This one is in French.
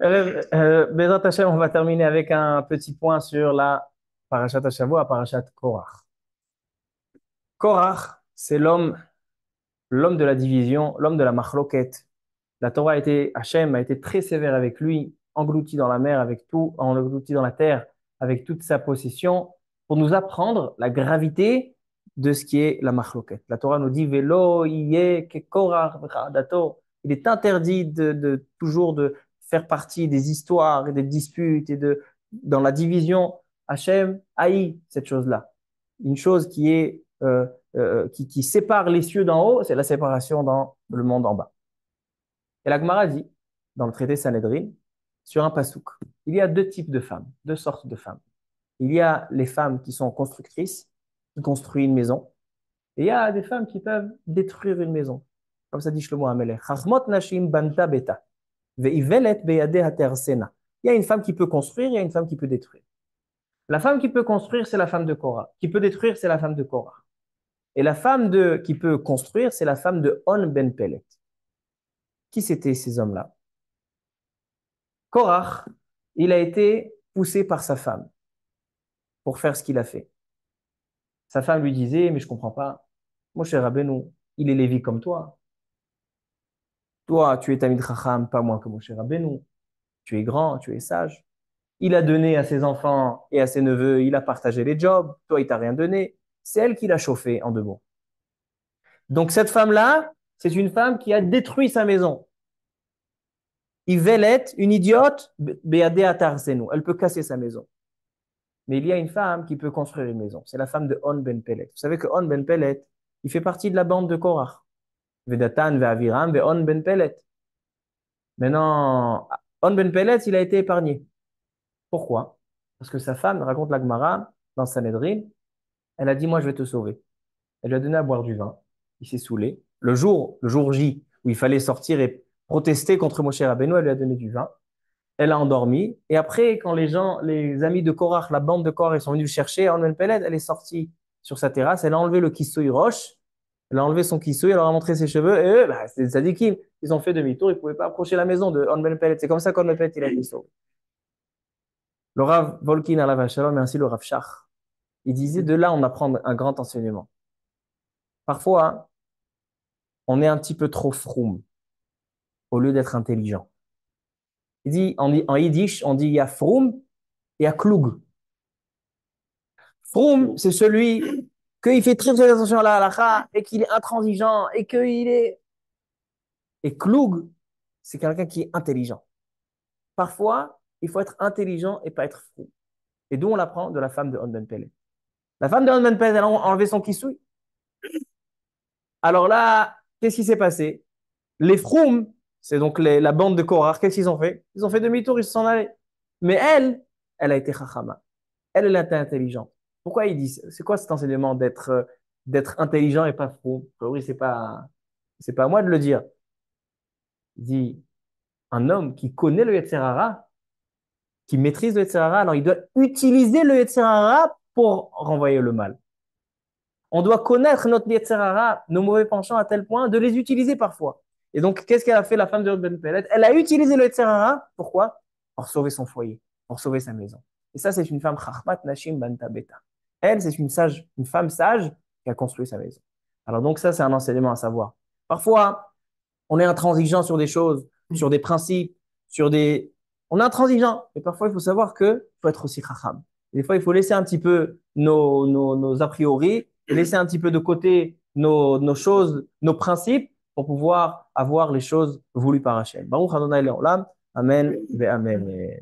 Bezrat Hashem, on va terminer avec un petit point sur la Parashat Hashavua, Parashat Korach. Korach, c'est l'homme de la division, l'homme de la machloket. La Torah Hachem a été très sévère avec lui, englouti dans la mer avec tout, englouti dans la terre avec toute sa possession, pour nous apprendre la gravité de ce qui est la machloket. La Torah nous dit, Velo, Iye, ke Korach, v'chadato. Il est interdit toujours de faire partie des histoires et des disputes dans la division. Hachem haït cette chose-là. Une chose qui sépare les cieux d'en haut, c'est la séparation dans le monde en bas. Et la Gemara dit, dans le traité Sanhedrin, sur un pasouk, il y a deux types de femmes, deux sortes de femmes. Il y a les femmes qui sont constructrices, qui construisent une maison, et il y a des femmes qui peuvent détruire une maison. Comme ça dit Shlomo HaMelech. Chachmot nashim banta beta, ve'ivelet beyadeh hatersena. Il y a une femme qui peut construire, il y a une femme qui peut détruire. La femme qui peut construire, c'est la femme de Korah. Qui peut détruire, c'est la femme de Korah. Et la femme qui peut construire, c'est la femme de On ben Pelet. Qui c'étaient ces hommes-là? Korach, il a été poussé par sa femme pour faire ce qu'il a fait. Sa femme lui disait, mais je comprends pas, mon cher Rabbeinu, il est lévi comme toi. Toi, tu es Tamid Chacham, pas moins que mon cher Rabbeinu. Tu es grand, tu es sage. Il a donné à ses enfants et à ses neveux, il a partagé les jobs. Toi, il t'a rien donné. C'est elle qui l'a chauffé en deux mots. Donc cette femme-là, c'est une femme qui a détruit sa maison. Ivelet, une idiote, beadea tarsenu. Elle peut casser sa maison. Mais il y a une femme qui peut construire une maison. C'est la femme de On ben Pelet. Vous savez que On ben Pelet, il fait partie de la bande de Korach. Vedatan, Ve'aviram, Ve'on ben Pelet. Maintenant, On ben Pelet, il a été épargné. Pourquoi? Parce que sa femme, raconte la Gemara, dans Sanhedrin, elle a dit, moi, je vais te sauver. Elle lui a donné à boire du vin. Il s'est saoulé. Le jour J, où il fallait sortir et protester contre Moshe Rabbeinu, elle lui a donné du vin. Elle a endormi. Et après, quand les amis de Korach, la bande de Korach, ils sont venus le chercher, Ornan Peled, elle est sortie sur sa terrasse, elle a enlevé le kissouille roche, elle a enlevé son kissouille, elle leur a montré ses cheveux, et eux, bah, c'est des tzadikim. Ils ont fait demi-tour, ils ne pouvaient pas approcher la maison de Ornan Peled. C'est comme ça qu'Ornan Peled, il a été sauvé. Le Rav Volkin Alav Shalom et ainsi le Rav Shach, il disait, de là, on apprend un grand enseignement. Parfois, hein, on est un petit peu trop froum au lieu d'être intelligent. Il dit, en yiddish, on dit il y a froum et il y a klug. Froum, c'est celui qu'il fait très, très attention à la halakha et qu'il est intransigeant et qu'il est. Et klug, c'est quelqu'un qui est intelligent. Parfois, il faut être intelligent et pas être froum. Et d'où on l'apprend? De la femme de On ben Pele. La femme de On ben Pele, elle a enlevé son kissouille. Alors là, qu'est-ce qui s'est passé? Les froum, c'est donc la bande de Korach, qu'est-ce qu'ils ont fait? Ils ont fait demi-tour, ils se sont allés. Mais elle a été chachama. Elle a été intelligente. Pourquoi il dit, c'est quoi cet enseignement d'être intelligent et pas fou? Oui, c'est pas à moi de le dire. Il dit, un homme qui connaît le Yetzer Hara, qui maîtrise le Yetzer Hara, alors il doit utiliser le Yetzer Hara pour renvoyer le mal. On doit connaître notre Yetzer Hara, nos mauvais penchants à tel point de les utiliser parfois. Et donc, qu'est-ce qu'elle a fait, la femme de Ben Pellet? Elle a utilisé le Yetzer Hara, pourquoi? Pour sauver son foyer, pour sauver sa maison. Et ça, c'est une femme chachmat nashim banta beta. Elle, c'est une femme sage qui a construit sa maison. Alors donc ça, c'est un enseignement à savoir. Parfois, on est intransigeant sur des choses, sur des principes, On est intransigeant, mais parfois, il faut savoir qu'il faut être aussi chacham. Des fois, il faut laisser un petit peu nos a priori, laisser un petit peu de côté nos choses, nos principes, pour pouvoir avoir les choses voulues par Hachem. Baruch Adonai Leolam. Amen ve Amen.